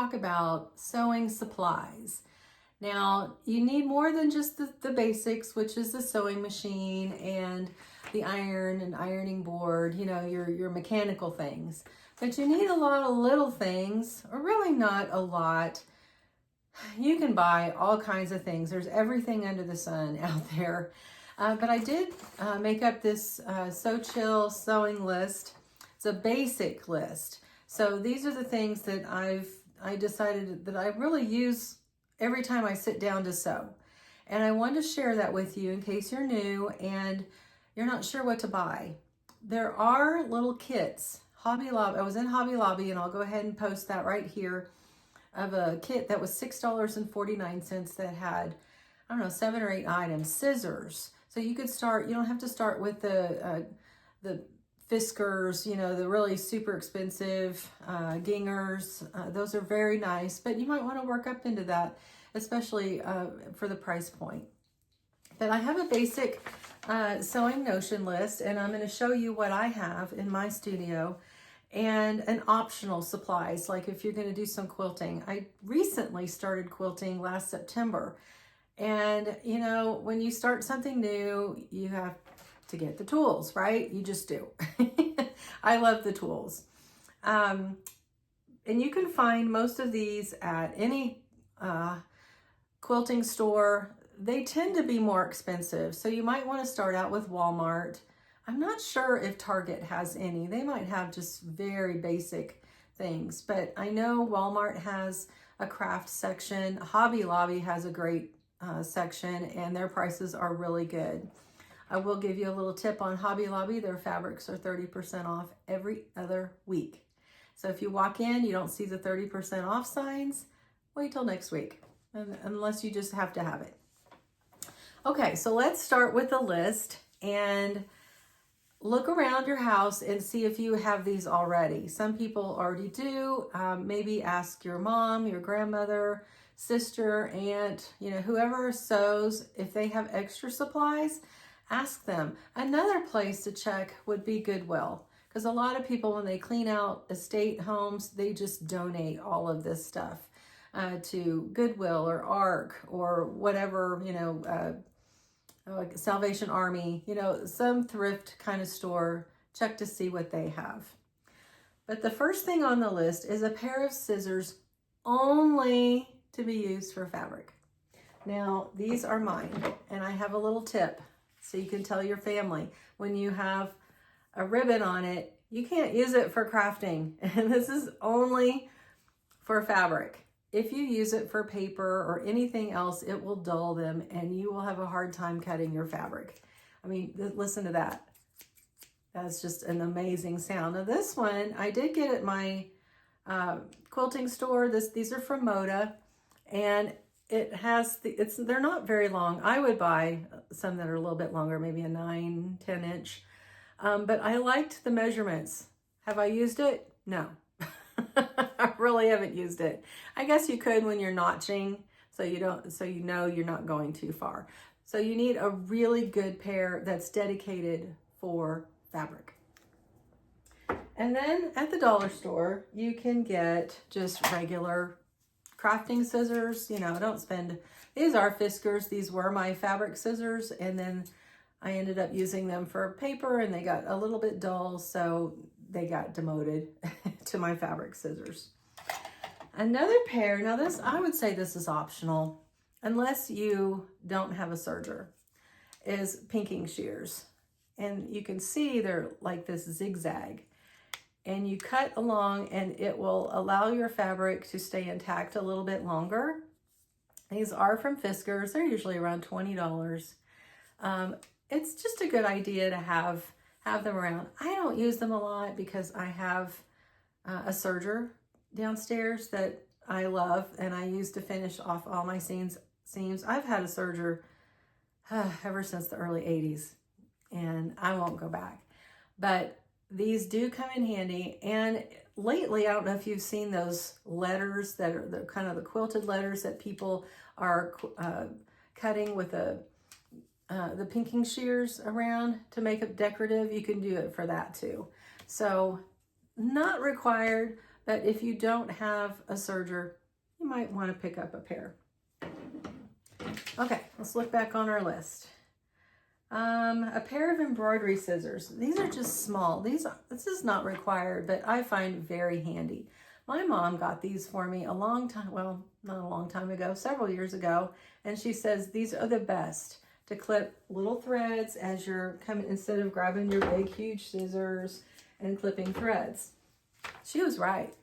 talk about sewing supplies. Now, you need more than just the basics, which is the sewing machine and the iron and ironing board, you know, your mechanical things. But you need a lot of little things, or really not a lot. You can buy all kinds of things. There's everything under the sun out there. But I did make up this Sew Chill sewing list. It's a basic list. So these are the things that I decided that I really use every time I sit down to sew. And I wanted to share that with you in case you're new and you're not sure what to buy. There are little kits. Hobby Lobby, I was in Hobby Lobby, and I'll go ahead and post that right here, of a kit that was $6.49 that had, I don't know, 7 or 8 items. Scissors. So you could start, you don't have to start with the Fiskars, you know, the really super expensive Gingers. Those are very nice, but you might want to work up into that, especially for the price point. But I have a basic sewing notion list, and I'm going to show you what I have in my studio, and an optional supplies, like if you're going to do some quilting. I recently started quilting last September, and you know, when you start something new, you have to get the tools, right? You just do. I love the tools. And you can find most of these at any quilting store. They tend to be more expensive, so you might want to start out with Walmart. I'm not sure if Target has any. They might have just very basic things, but I know Walmart has a craft section. Hobby Lobby has a great section, and their prices are really good. I will give you a little tip on Hobby Lobby. Their fabrics are 30% off every other week. So if you walk in, you don't see the 30% off signs, wait till next week, unless you just have to have it. Okay, so let's start with the list and look around your house and see if you have these already. Some people already do. Maybe ask your mom, your grandmother, sister, aunt, you know, whoever sews, if they have extra supplies, ask them. Another place to check would be Goodwill, because a lot of people, when they clean out estate homes, they just donate all of this stuff to Goodwill or ARC or whatever, you know, like Salvation Army, you know, some thrift kind of store. Check to see what they have. But the first thing on the list is a pair of scissors only to be used for fabric. Now, these are mine, and I have a little tip so you can tell your family, when you have a ribbon on it, you can't use it for crafting. And this is only for fabric. If you use it for paper or anything else, it will dull them and you will have a hard time cutting your fabric. I mean, listen to that. That's just an amazing sound. Now this one, I did get at my quilting store. These are from Moda, and it has they're not very long. I would buy some that are a little bit longer, maybe a 9, 10 inch. But I liked the measurements. Have I used it? No. I really haven't used it. I guess you could when you're notching, so you know you're not going too far. So you need a really good pair that's dedicated for fabric. And then at the dollar store, you can get just regular crafting scissors. You know, don't spend, these are Fiskars. These were my fabric scissors, and then I ended up using them for paper, and they got a little bit dull, so they got demoted to my fabric scissors. Another pair, now this, I would say this is optional, unless you don't have a serger, is pinking shears. And you can see they're like this zigzag. And you cut along, and it will allow your fabric to stay intact a little bit longer. These are from Fiskars. They're usually around $20. It's just a good idea to have them around. I don't use them a lot because I have a serger downstairs that I love, and I use to finish off all my seams. I've had a serger ever since the early 80s, and I won't go back. But these do come in handy, and lately, I don't know if you've seen those letters that are the kind of the quilted letters that people are cutting with the pinking shears around to make it decorative. You can do it for that too. So not required, But if you don't have a serger, you might want to pick up a pair. Okay, let's look back on our list. A pair of embroidery scissors. These are just small. This is not required, but I find very handy. My mom got these for me a long time, well, not a long time ago, several years ago, and she says these are the best to clip little threads as you're coming, instead of grabbing your big, huge scissors and clipping threads. She was right.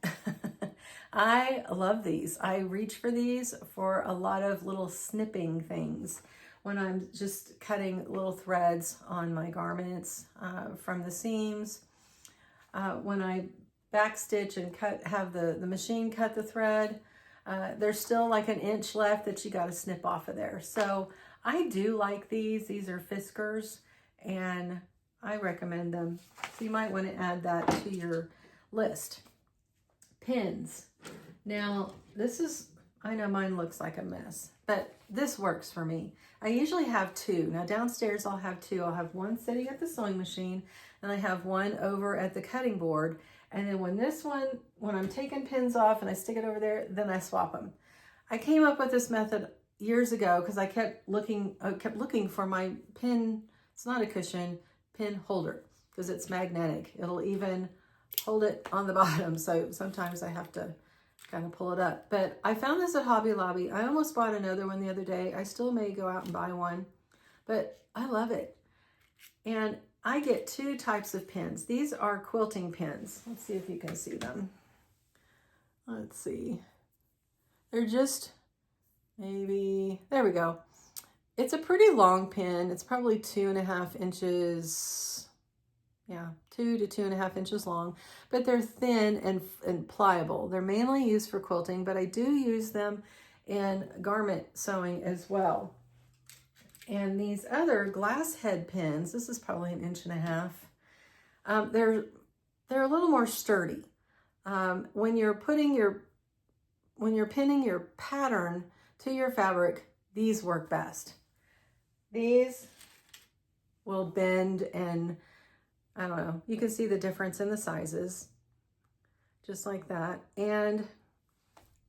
I love these. I reach for these for a lot of little snipping things when I'm just cutting little threads on my garments from the seams. When I backstitch and have the machine cut the thread, there's still like an inch left that you got to snip off of there. So I do like these. These are Fiskars, and I recommend them. So you might want to add that to your list. Pins. Now, this is, I know mine looks like a mess, but this works for me. I usually have two. Now downstairs I'll have two. I'll have one sitting at the sewing machine, and I have one over at the cutting board. And then when I'm taking pins off and I stick it over there, then I swap them. I came up with this method years ago because I kept looking for my pin. It's not a cushion, pin holder, because it's magnetic. It'll even hold it on the bottom. So sometimes I have to kind of pull it up. But I found this at Hobby Lobby. I almost bought another one the other day. I still may go out and buy one, but I love it. And I get two types of pins. These are quilting pins. Let's see if you can see them. Let's see. They're just maybe, there we go. It's a pretty long pin. It's probably 2.5 inches. Yeah, 2 to 2.5 inches long, but they're thin and pliable. They're mainly used for quilting, but I do use them in garment sewing as well. And these other glass head pins, this is probably 1.5 inches. They're a little more sturdy. When you're pinning your pattern to your fabric, these work best. These will bend, and I don't know, you can see the difference in the sizes, just like that. And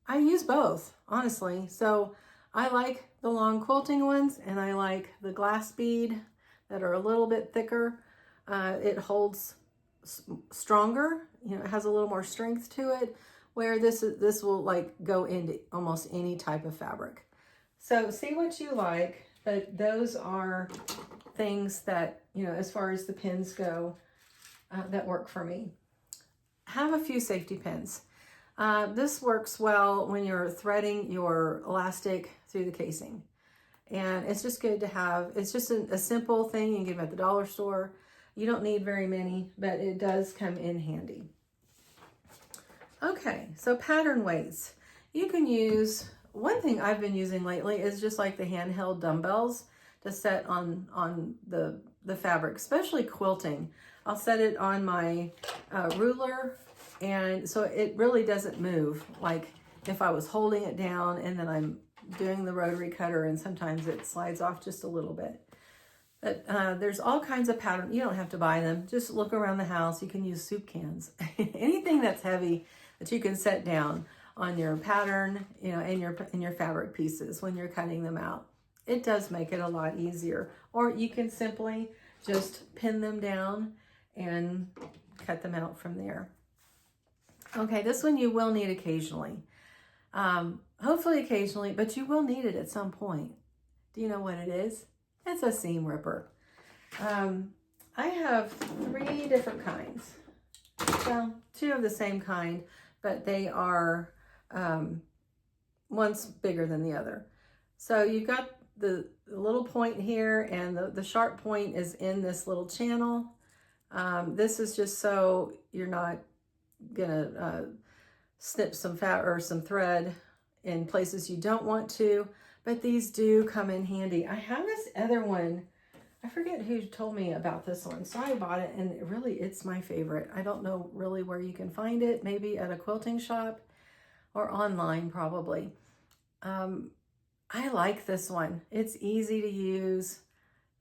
I use both, honestly. So I like the long quilting ones, and I like the glass bead that are a little bit thicker. It holds stronger, you know, it has a little more strength to it, where this will like go into almost any type of fabric. So see what you like, but those are things that, you know, as far as the pins go, that work for me. Have a few safety pins. This works well when you're threading your elastic through the casing. And it's just good to have. It's just a simple thing. You can get them at the dollar store. You don't need very many, but it does come in handy. Okay, so pattern weights. You can use, one thing I've been using lately is just like the handheld dumbbells to set on the fabric, especially quilting. I'll set it on my ruler, and so it really doesn't move like if I was holding it down and then I'm doing the rotary cutter, and sometimes it slides off just a little bit. But there's all kinds of patterns. You don't have to buy them. Just look around the house. You can use soup cans. Anything that's heavy that you can set down on your pattern, you know, in your fabric pieces when you're cutting them out. It does make it a lot easier. Or you can simply just pin them down and cut them out from there. Okay, this one you will need occasionally. Hopefully occasionally, but you will need it at some point. Do you know what it is? It's a seam ripper. I have 3 different kinds. Well, 2 of the same kind, but they are, one's bigger than the other. So you've got the little point here, and the sharp point is in this little channel. This is just so you're not gonna snip some fat or some thread in places you don't want to, but these do come in handy. I have this other one. I forget who told me about this one, so I bought it, and it's my favorite. I don't know really where you can find it, maybe at a quilting shop or online probably. I like this one. It's easy to use.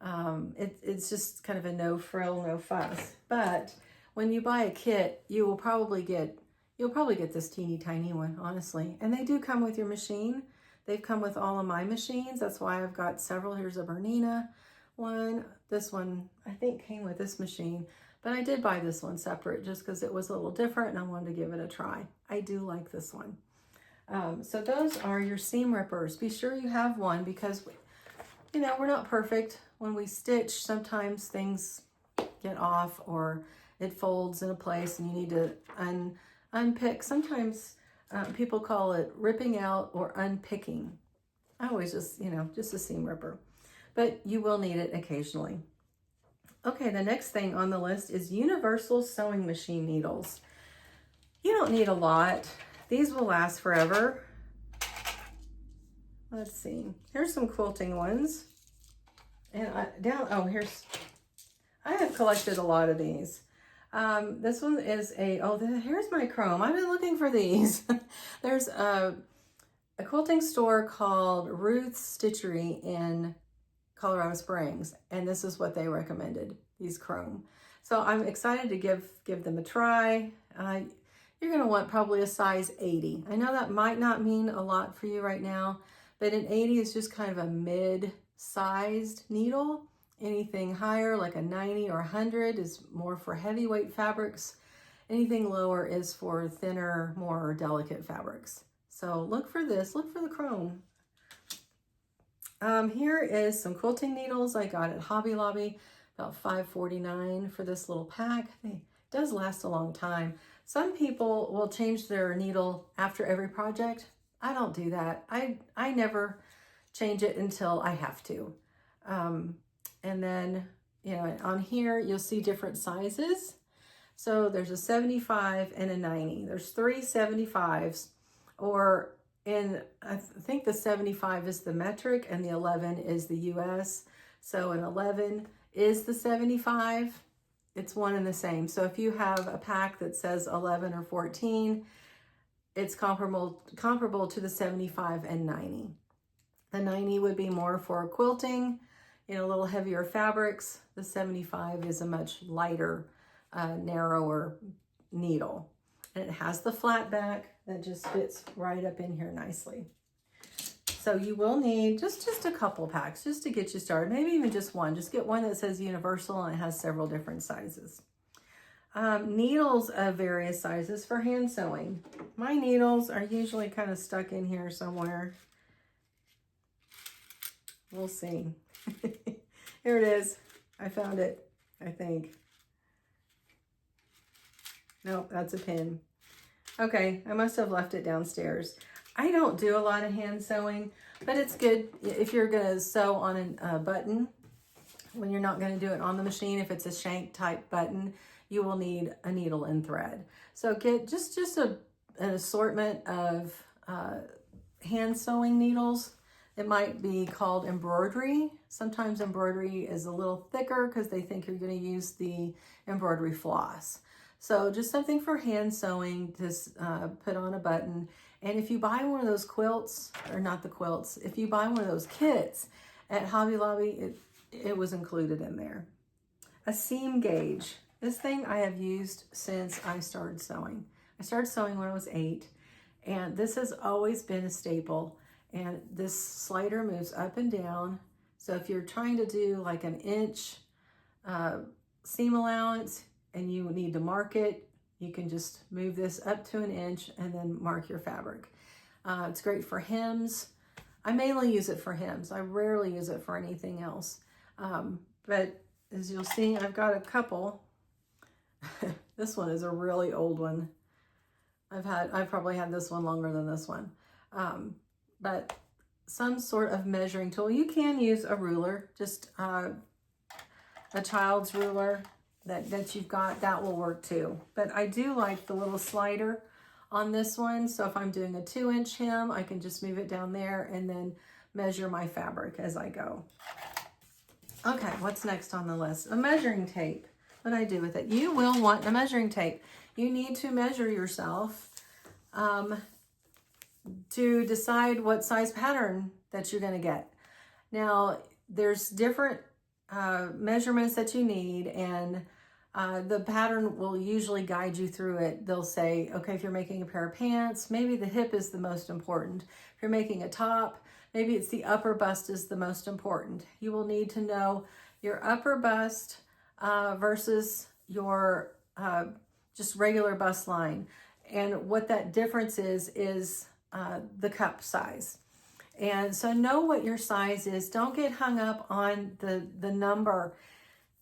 It's just kind of a no frill, no fuss. But when you buy a kit, you will probably get, You'll probably get this teeny tiny one, honestly. And they do come with your machine. They've come with all of my machines. That's why I've got several. Here's a Bernina one. This one, I think, came with this machine. But I did buy this one separate just because it was a little different and I wanted to give it a try. I do like this one. So those are your seam rippers. Be sure you have one because, you know, we're not perfect. When we stitch, sometimes things get off or it folds in a place and you need to unpick. Sometimes people call it ripping out or unpicking. I always just, you know, just a seam ripper. But you will need it occasionally. Okay, the next thing on the list is universal sewing machine needles. You don't need a lot. These will last forever. Let's see. Here's some quilting ones. And I have collected a lot of these. This one is here's my chrome. I've been looking for these. There's a quilting store called Ruth's Stitchery in Colorado Springs, and this is what they recommended, these chrome. So I'm excited to give them a try. You're going to want probably a size 80. I know that might not mean a lot for you right now, but an 80 is just kind of a mid-sized needle. Anything higher, like a 90 or 100, is more for heavyweight fabrics. Anything lower is for thinner, more delicate fabrics. So look for this, look for the chrome. Here is some quilting needles I got at Hobby Lobby, about $5.49 for this little pack. It does last a long time. Some people will change their needle after every project. I don't do that. I never change it until I have to. And then, you know, on here, you'll see different sizes. So there's a 75 and a 90. There's 3 75s, I think the 75 is the metric and the 11 is the US. So an 11 is the 75. It's one and the same. So if you have a pack that says 11 or 14, it's comparable to the 75 and 90. The 90 would be more for quilting, you know, a little heavier fabrics. The 75 is a much lighter, narrower needle. And it has the flat back that just fits right up in here nicely. So you will need just a couple packs just to get you started. Maybe even just one. Just get one that says universal and it has several different sizes. Needles of various sizes for hand sewing. My needles are usually kind of stuck in here somewhere. We'll see. Here it is. I found it, I think. Nope, that's a pin. Okay, I must have left it downstairs. I don't do a lot of hand sewing, but it's good if you're gonna sew on a button, when you're not gonna do it on the machine. If it's a shank type button, you will need a needle and thread. So get just an assortment of hand sewing needles. It might be called embroidery. Sometimes embroidery is a little thicker because they think you're gonna use the embroidery floss. So just something for hand sewing to put on a button. And if you buy one of those quilts, or not the quilts, if you buy one of those kits at Hobby Lobby, it was included in there. A seam gauge. This thing I have used since I started sewing. I started sewing when I was 8, and this has always been a staple. And this slider moves up and down. So if you're trying to do like an inch seam allowance, and you need to mark it, you can just move this up to an inch and then mark your fabric. It's great for hems. I mainly use it for hems. I rarely use it for anything else. But as you'll see, I've got a couple. This one is a really old one. I've probably had this one longer than this one. But some sort of measuring tool. You can use a ruler, just a child's ruler that you've got, that will work too. But I do like the little slider on this one. So if I'm doing a 2-inch hem, I can just move it down there and then measure my fabric as I go. Okay, what's next on the list? A measuring tape. What do I do with it? You will want a measuring tape. You need to measure yourself to decide what size pattern that you're gonna get. Now, there's different measurements that you need, and The pattern will usually guide you through it. They'll say, okay, if you're making a pair of pants, maybe the hip is the most important. If you're making a top, maybe it's the upper bust is the most important. You will need to know your upper bust versus your just regular bust line. And what that difference is the cup size. And so know what your size is. Don't get hung up on the number.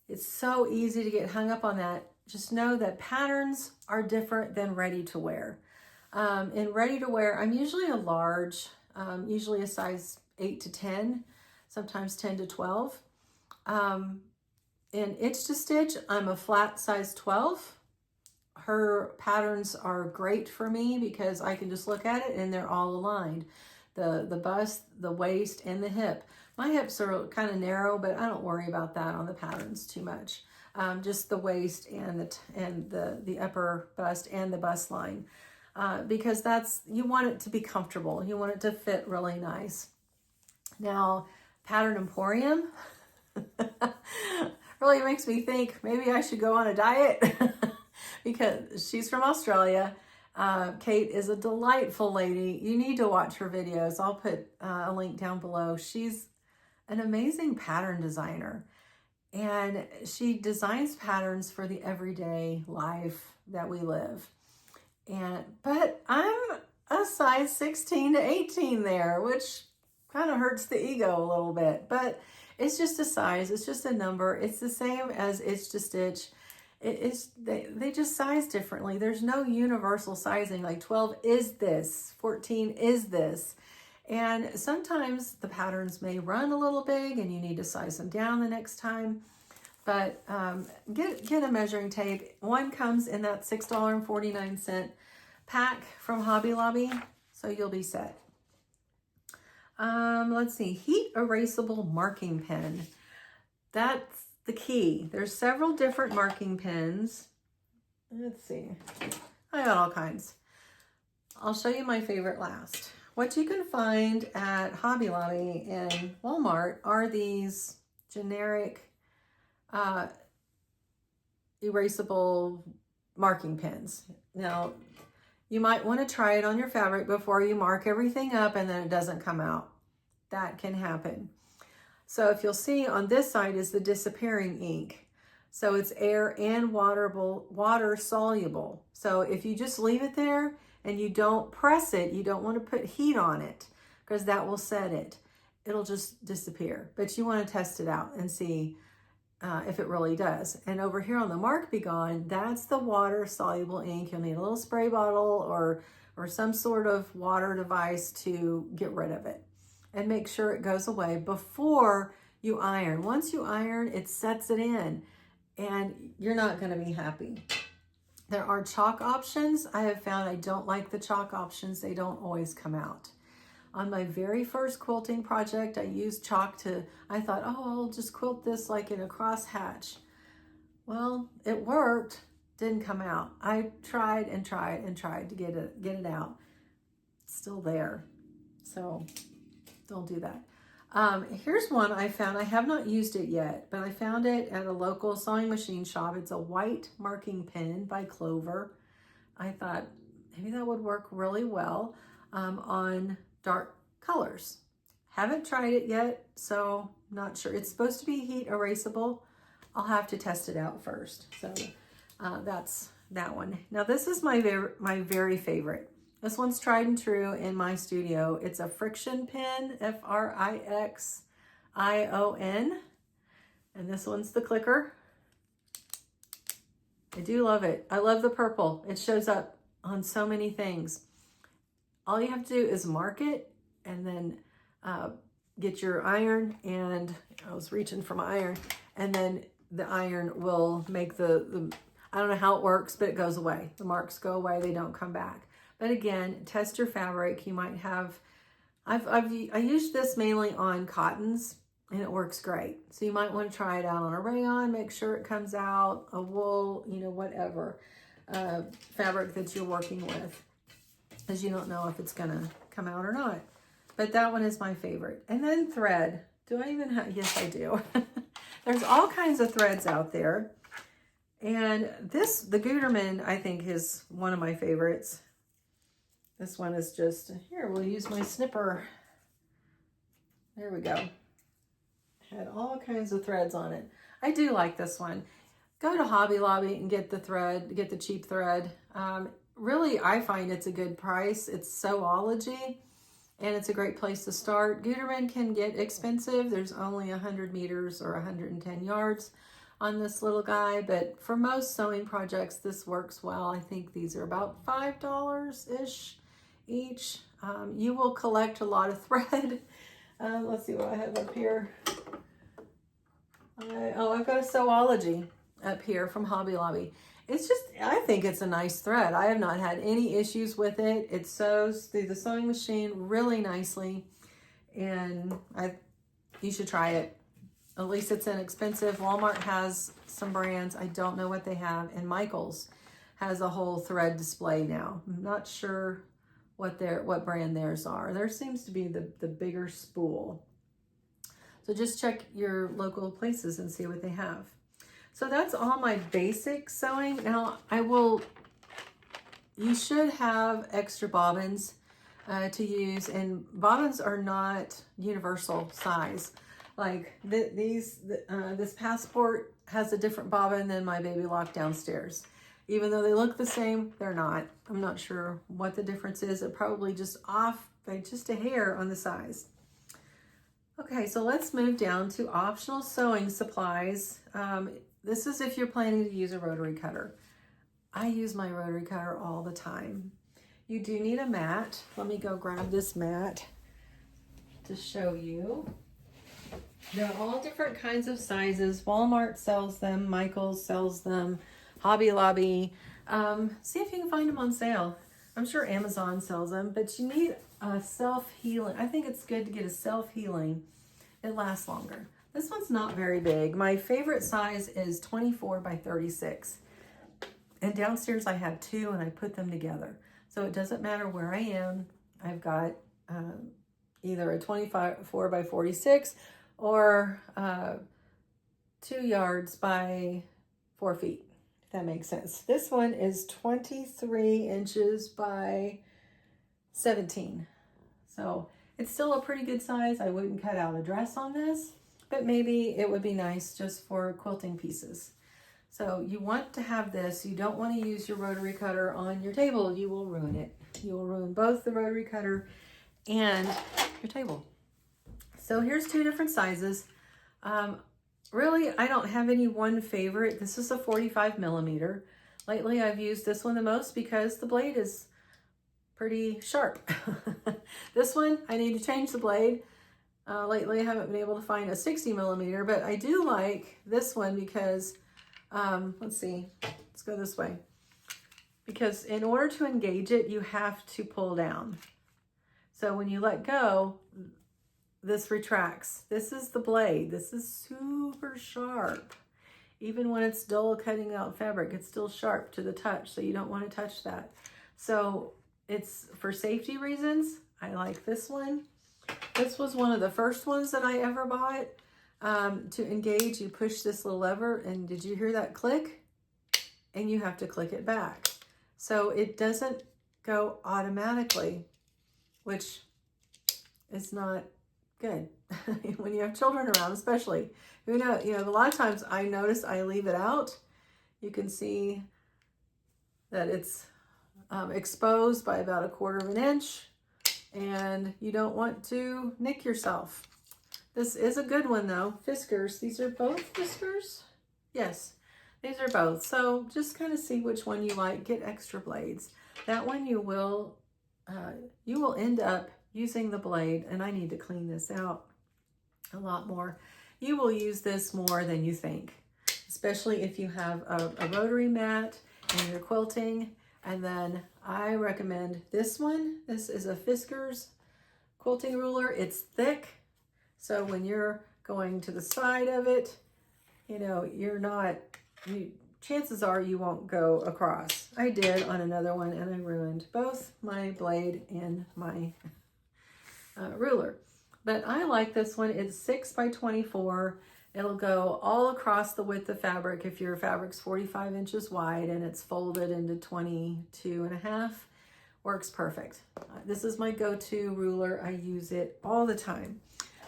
It's so easy to get hung up on that. Just know that patterns are different than ready to wear. In ready to wear, I'm usually a large, usually a size 8 to 10, sometimes 10 to 12. In itch to stitch, I'm a flat size 12. Her patterns are great for me because I can just look at it and they're all aligned. The bust, the waist, and the hip. My hips are kind of narrow, but I don't worry about that on the patterns too much. Just the waist and the upper bust and the bust line, because you want it to be comfortable. You want it to fit really nice. Now, Pattern Emporium really makes me think maybe I should go on a diet because she's from Australia. Kate is a delightful lady. You need to watch her videos. I'll put a link down below. She's an amazing pattern designer, and she designs patterns for the everyday life that we live. But I'm a size 16 to 18 there, which kind of hurts the ego a little bit, but it's just a size. It's just a number. It's the same as itch to stitch. They just size differently. There's no universal sizing, like 12 is this, 14 is this. And sometimes the patterns may run a little big and you need to size them down the next time. But get a measuring tape. One comes in that $6.49 pack from Hobby Lobby, so you'll be set. Let's see, heat erasable marking pen. That's the key. There's several different marking pens. Let's see, I got all kinds. I'll show you my favorite last. What you can find at Hobby Lobby and Walmart are these generic erasable marking pens. Now, you might want to try it on your fabric before you mark everything up and then it doesn't come out. That can happen. So if you'll see on this side is the disappearing ink. So it's air and water soluble. So if you just leave it there and you don't press it, you don't want to put heat on it because that will set it. It'll just disappear. But you want to test it out and see if it really does. And over here on the Mark Be Gone, that's the water soluble ink. You'll need a little spray bottle or some sort of water device to get rid of it. And make sure it goes away before you iron. Once you iron, it sets it in and you're not going to be happy. There are chalk options. I have found I don't like the chalk options. They don't always come out. On my very first quilting project, I used chalk I thought, oh, I'll just quilt this like in a crosshatch. Well, it worked, didn't come out. I tried and tried and tried to get it out. It's still there. So don't do that. Here's one I found. I have not used it yet, but I found it at a local sewing machine shop. It's a white marking pen by Clover. I thought maybe that would work really well on dark colors. Haven't tried it yet, so not sure. It's supposed to be heat erasable. I'll have to test it out first. So that's that one. Now this is my very favorite. This one's tried and true in my studio. It's a friction pen, Frixion. And this one's the clicker. I do love it. I love the purple. It shows up on so many things. All you have to do is mark it and then get your iron, and I was reaching for my iron, and then the iron will make the I don't know how it works, but it goes away. The marks go away, they don't come back. But again, test your fabric. You might have, I used this mainly on cottons and it works great. So you might want to try it out on a rayon, make sure it comes out, a wool, whatever fabric that you're working with, because you don't know if it's gonna come out or not. But that one is my favorite. And then thread. Do I even have, yes I do. There's all kinds of threads out there. And the Gutermann, I think, is one of my favorites. This one is just, here, we'll use my snipper. There we go. Had all kinds of threads on it. I do like this one. Go to Hobby Lobby and get the thread, get the cheap thread. Really, I find it's a good price. It's Sewology, and it's a great place to start. Gutermann can get expensive. There's only 100 meters or 110 yards on this little guy, but for most sewing projects, this works well. I think these are about $5-ish each. You will collect a lot of thread. Let's see what I have up here. I've got a Sewology up here from Hobby Lobby. It's just, I think it's a nice thread. I have not had any issues with it. It sews through the sewing machine really nicely, and you should try it. At least it's inexpensive. Walmart has some brands. I don't know what they have, and Michael's has a whole thread display now. I'm not sure what brand theirs are. There seems to be the bigger spool. So just check your local places and see what they have. So that's all my basic sewing. Now you should have extra bobbins to use, and bobbins are not universal size. Like this passport has a different bobbin than my baby lock downstairs. Even though they look the same, they're not. I'm not sure what the difference is. They're probably just off by just a hair on the size. Okay, so let's move down to optional sewing supplies. This is if you're planning to use a rotary cutter. I use my rotary cutter all the time. You do need a mat. Let me go grab this mat to show you. They're all different kinds of sizes. Walmart sells them, Michael's sells them, Hobby Lobby. See if you can find them on sale. I'm sure Amazon sells them, but you need a self-healing. I think it's good to get a self-healing. It lasts longer. This one's not very big. My favorite size is 24 by 36. And downstairs I have two, and I put them together. So it doesn't matter where I am. I've got either a 24 by 46 or 2 yards by 4 feet, if that makes sense. This one is 23 inches by 17. So it's still a pretty good size. I wouldn't cut out a dress on this, but maybe it would be nice just for quilting pieces. So you want to have this. You don't want to use your rotary cutter on your table. You will ruin it. You will ruin both the rotary cutter and your table. So here's two different sizes. Really, I don't have any one favorite. This is a 45 millimeter. Lately, I've used this one the most because the blade is pretty sharp. This one, I need to change the blade. Lately, I haven't been able to find a 60 millimeter, but I do like this one because, let's see, let's go this way. Because in order to engage it, you have to pull down. So when you let go, this retracts. This is the blade. This is super sharp. Even when it's dull cutting out fabric, it's still sharp to the touch, so you don't want to touch that. So it's for safety reasons. I like this one. This was one of the first ones that I ever bought. To engage, you push this little lever, and did you hear that click? And you have to click it back. So it doesn't go automatically, which is not good when you have children around, especially. Who knows? You know, a lot of times I notice I leave it out. You can see that it's exposed by about 1/4 inch, and you don't want to nick yourself. This is a good one though. Fiskars. These are both Fiskars? Yes, these are both. So just kind of see which one you like. Get extra blades. That one you will end up using the blade, and I need to clean this out a lot more. You will use this more than you think, especially if you have a rotary mat and you're quilting. And then I recommend this one. This is a Fiskars quilting ruler. It's thick, so when you're going to the side of it, you know, chances are you won't go across. I did on another one, and I ruined both my blade and my ruler. But I like this one. It's 6 by 24. It'll go all across the width of fabric. If your fabric's 45 inches wide and it's folded into 22.5, works perfect. This is my go-to ruler. I use it all the time.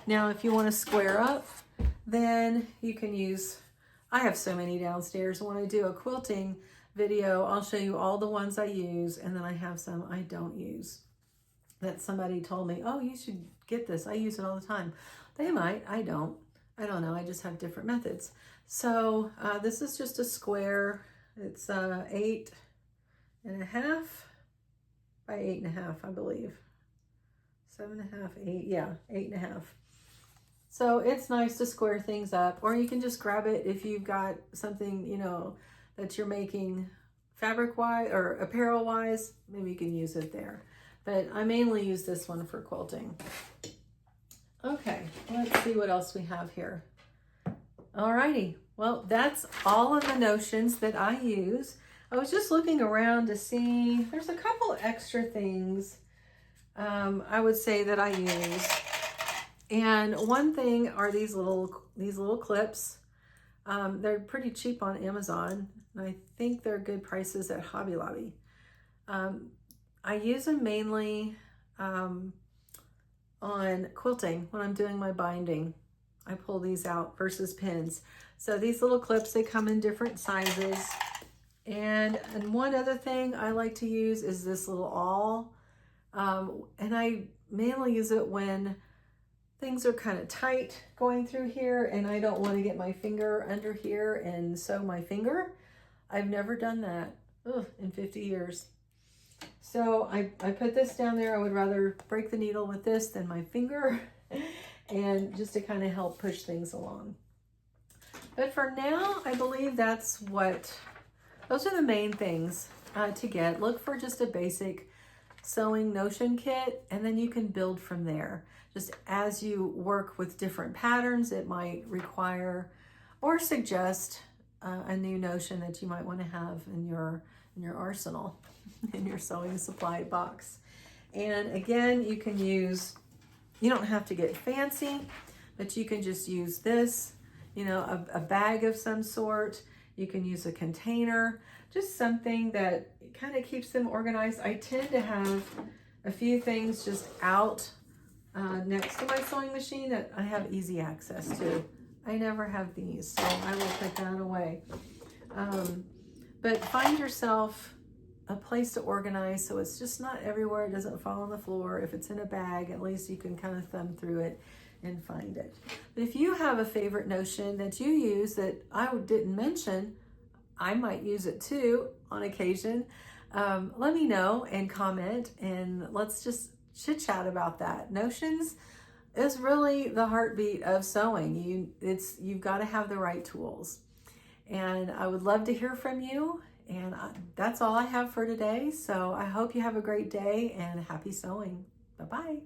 Now, if you want to square up, then you can use, I have so many downstairs. When I do a quilting video, I'll show you all the ones I use, and then I have some I don't use that somebody told me, oh, you should get this. I use it all the time. They might, I don't know. I just have different methods. So this is just a square. It's 8.5 by 8.5, I believe. 7.5, 8, yeah, 8.5. So it's nice to square things up, or you can just grab it if you've got something, you know, that you're making fabric-wise or apparel-wise, maybe you can use it there. But I mainly use this one for quilting. Okay, let's see what else we have here. Alrighty, well, that's all of the notions that I use. I was just looking around to see, there's a couple extra things I would say that I use. And one thing are these little clips. They're pretty cheap on Amazon, and I think they're good prices at Hobby Lobby. I use them mainly on quilting when I'm doing my binding. I pull these out versus pins. So these little clips, they come in different sizes. And one other thing I like to use is this little awl. And I mainly use it when things are kind of tight going through here and I don't want to get my finger under here and sew my finger. I've never done that in 50 years. So I put this down there. I would rather break the needle with this than my finger, and just to kind of help push things along. But for now, I believe those are the main things to get. Look for just a basic sewing notion kit, and then you can build from there. Just as you work with different patterns, it might require or suggest a new notion that you might want to have in your arsenal, in your sewing supply box. And again, you don't have to get fancy, but you can just use this, you know, a bag of some sort. You can use a container, just something that kind of keeps them organized. I tend to have a few things just out next to my sewing machine that I have easy access to. I never have these, so I will put that away. But find yourself a place to organize so it's just not everywhere. It doesn't fall on the floor. If it's in a bag, at least you can kind of thumb through it and find it. But if you have a favorite notion that you use that I didn't mention, I might use it too on occasion. Let me know and comment, and let's just chit chat about that. Notions is really the heartbeat of sewing. You've got to have the right tools. And I would love to hear from you. And that's all I have for today. So I hope you have a great day and happy sewing. Bye-bye.